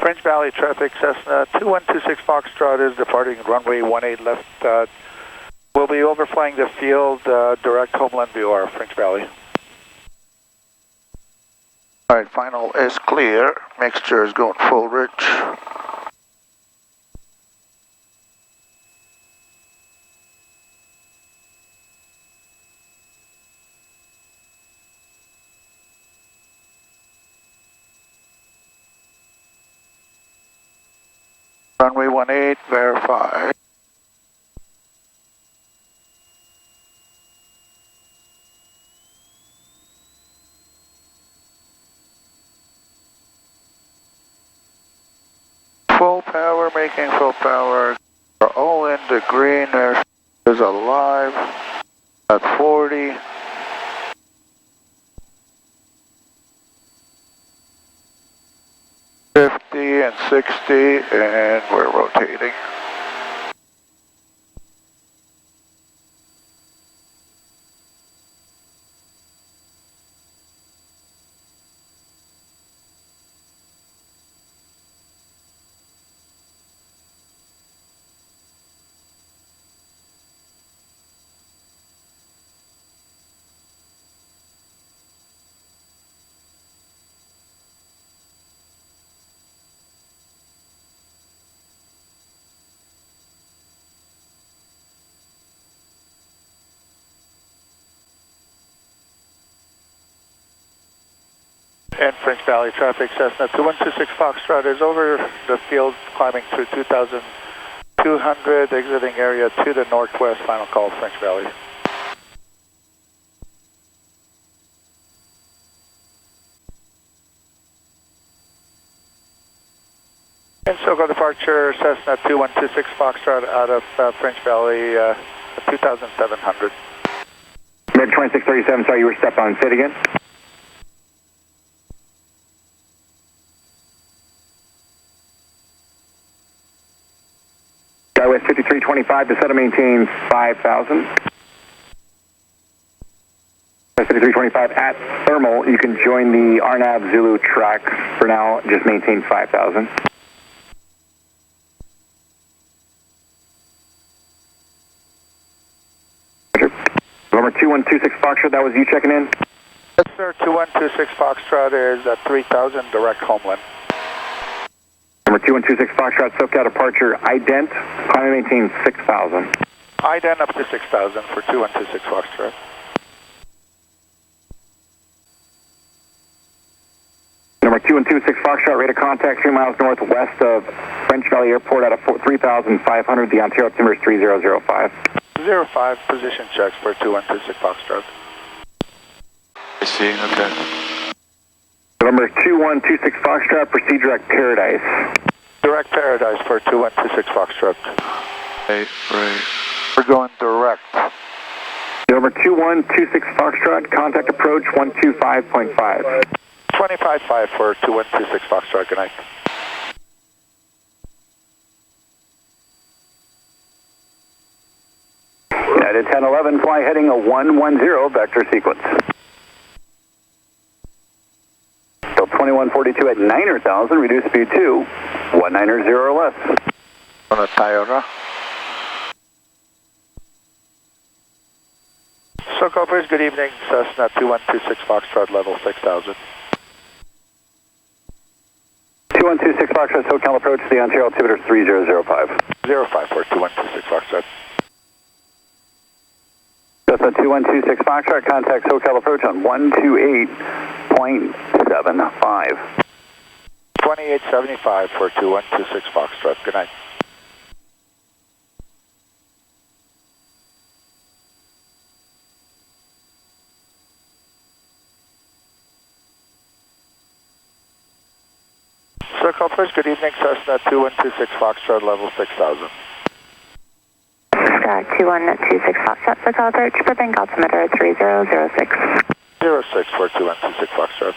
French Valley traffic, Cessna 2126 Foxtrot is departing runway 18 left. We'll be overflying the field, direct homeland VOR, French Valley. Alright, final is clear. Mixture is going full rich. Runway 18, verify. Full power, making full power. We're all in the green. There's alive at 40. And 60, and we're rotating. And French Valley traffic, Cessna 2126 Foxtrot is over the field, climbing through 2,200, exiting area to the northwest. Final call, French Valley. And SoCal departure, Cessna 2126 Foxtrot out of French Valley, 2,700. Red 2637, sorry, you were stepped on. Say it again. West 5325, the set to maintain 5,000. West 5325 at thermal, you can join the RNAV Zulu track for now, just maintain 5,000. Number 2126 Foxtrot, that was you checking in? Yes sir, 2126 Foxtrot is at 3,000, direct homeland. Number 2126 Foxtrot, SoCal departure, ident, climb and maintain 6,000. Ident up to 6,000 for 2126 Foxtrot. Number 2126 Foxtrot, rate of contact 3 miles northwest of French Valley Airport out of 3,500, the Ontario altimeter is 3005. 05, position checks for 2126 Foxtrot. I see, okay. November 2126 Foxtrot, proceed direct Paradise. Direct Paradise for 2126 Foxtrot. Right. We're going direct. November 2126 Foxtrot, contact approach 125.5. 25.5 for 2126 Foxtrot, good night. United 1011, fly heading a 110 vector sequence. 2142 at 9,000, reduce speed to 190 or less. On a Toyota. SoCal Bridge, good evening. Cessna 2126 Foxtrot, level 6,000. 2126 Foxtrot, SoCal approach, the Ontario altimeter is 3005. 05 for 2126 Foxtrot. Cessna 2126 Foxtrot, contact SoCal approach on 128.75. 2875 for 2126 Foxtrot, good night. SoCal Bridge, good evening. Cessna 2126 Foxtrot, level 6,000. 2126 Foxtrot, SoCal approach, Burbank altimeter 3006. 06 for 2126 Foxtrot.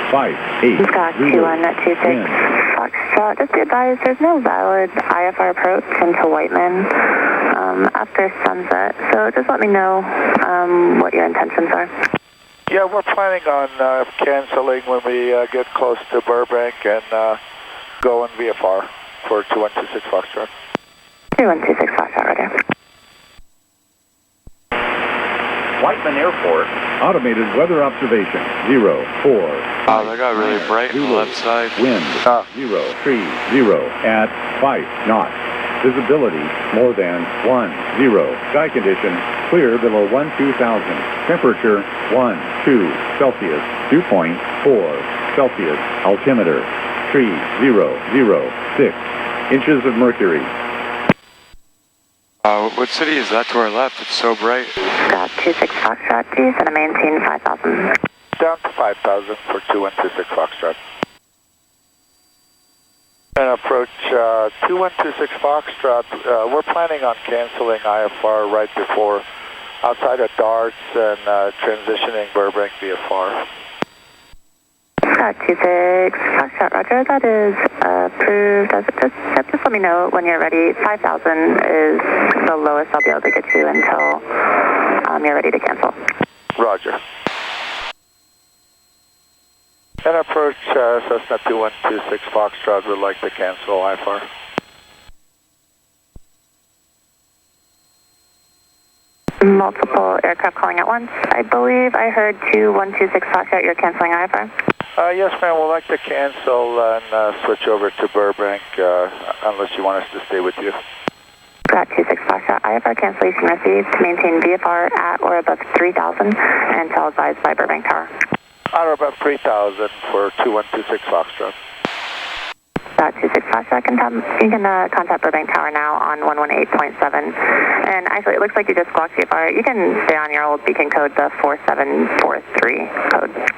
Scott 2126 Foxtrot, just be advised there's no valid IFR approach into Whiteman after sunset, so just let me know what your intentions are. Yeah, we're planning on canceling when we get close to Burbank and go in VFR for 2126 Foxtrot. 2126 Foxtrot, right here. Whiteman Airport. Automated weather observation, 0, 4. Wow, that got really bright on the left side. Wind, 0, 3, 0, at 5 knots. Visibility, more than 10. Sky condition, clear below 12,000. Temperature, 12 Celsius, 2.4 Celsius. Altimeter, 3006 inches of mercury. What city is that to our left? It's so bright. Scott 26 Foxtrot, please, and maintain 5,000. Down to 5,000 for 2126 Foxtrot. And approach 2126 Foxtrot. We're planning on canceling IFR right before, outside of Darts and transitioning Burbank VFR. Scott 26 Foxtrot, roger. That is approved. Just let me know when you're ready. 5,000 is the lowest I'll be able to get you until you're ready to cancel. Roger. And approach Cessna 2126 Foxtrot would like to cancel IFR. Multiple aircraft calling at once. I believe I heard 2126 Foxtrot, you're canceling IFR? Yes, ma'am. We'd like to cancel and switch over to Burbank unless you want us to stay with you. Scott 26 Foxtrot, IFR cancellation received. Maintain VFR at or above 3,000 until advised by Burbank Tower. At or above 3,000 for 2126 Foxtrot. Scott 26 Foxtrot, you can contact Burbank Tower now on 118.7. And actually, it looks like you just squawked VFR. You can stay on your old beacon code, the 4743 code.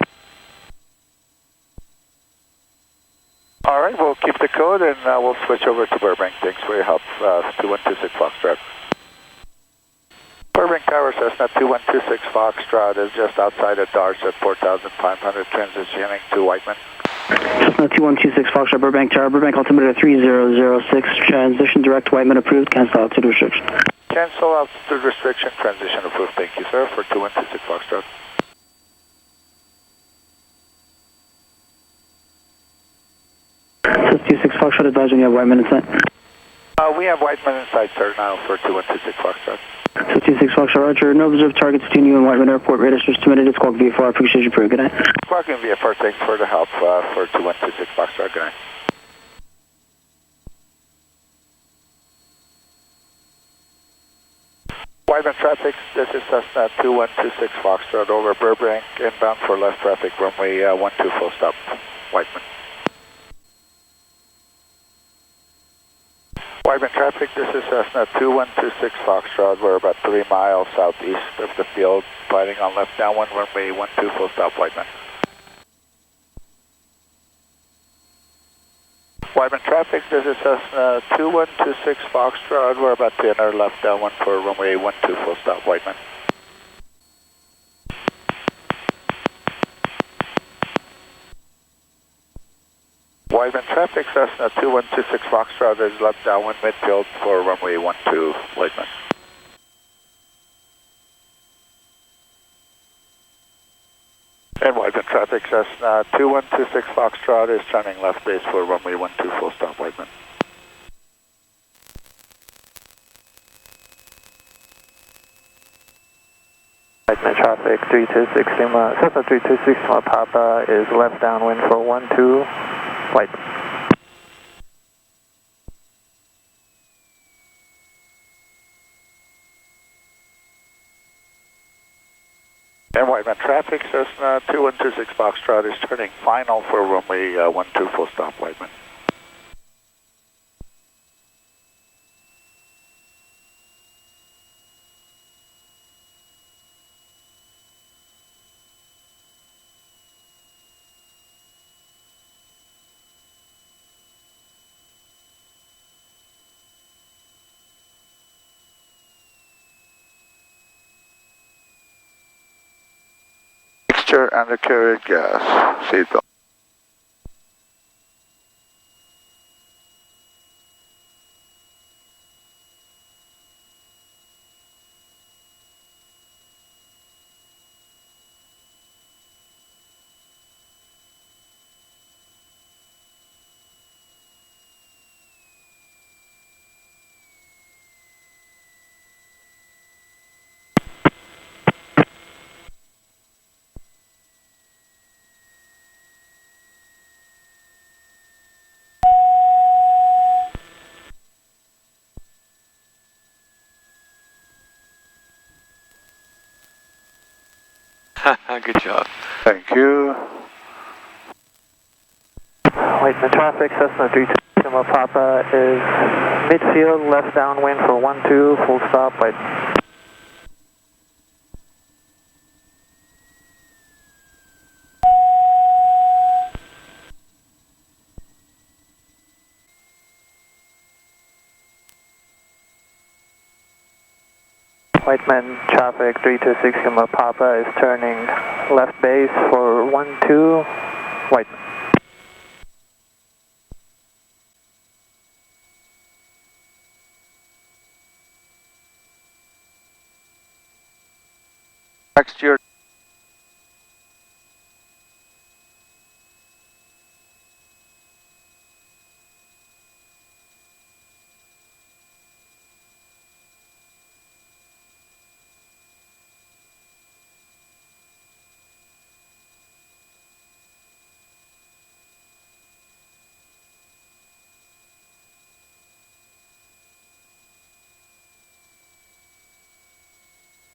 All right, we'll keep the code and we'll switch over to Burbank. Thanks for your help. 2126 Foxtrot. Burbank Tower, Cessna 2126 Foxtrot is just outside of Darts at 4,500, transitioning to Whiteman. Cessna 2126 Foxtrot, Burbank Tower, Burbank altimeter 3006, transition direct Whiteman approved, cancel altitude restriction. Cancel altitude restriction, transition approved. Thank you, sir, for 2126 Foxtrot. Cessna 26 Foxtrot, advise when you have Whiteman in sight. We have Whiteman in sight, sir, now for 2126 Foxtrot. Cessna 26 Foxtrot, roger. No observed targets between you and Whiteman Airport. Radar search submitted. It's squawk VFR. Appreciate your prayer. Good night. Squawking VFR, thanks for the help for 2126 Foxtrot. Good night. Whiteman traffic, this is Cessna 2126 Foxtrot over Burbank, inbound for left traffic, runway 12 full stop, Whiteman. Whiteman traffic, this is Cessna 2126 Foxtrot. We're about 3 miles southeast of the field, planning on left downwind, runway 12 full stop, Whiteman. Whiteman traffic, this is Cessna 2126 Foxtrot. We're about 300 left downwind for runway 12 full stop, Whiteman. Whiteman traffic, Cessna 2126 Foxtrot is left downwind midfield for runway 12, Whiteman. And Whiteman traffic, Cessna 2126 Foxtrot is turning left base for runway 12 full stop, Whiteman. Whiteman traffic 326 Lima, Cessna 326 Lima Papa is left downwind for 12, Whiteman. And Whiteman traffic, Cessna 2126 Foxtrot is turning final for runway 12 full stop, Whiteman. Mixture undercarriage gas, seatbelt. Good job. Thank you. Whiteman traffic, Cessna 326 Lima Papa is midfield, left downwind for 12, full stop, Whiteman. Whiteman traffic 326 Lima Papa is turning left base for 12, Whiteman. Next year.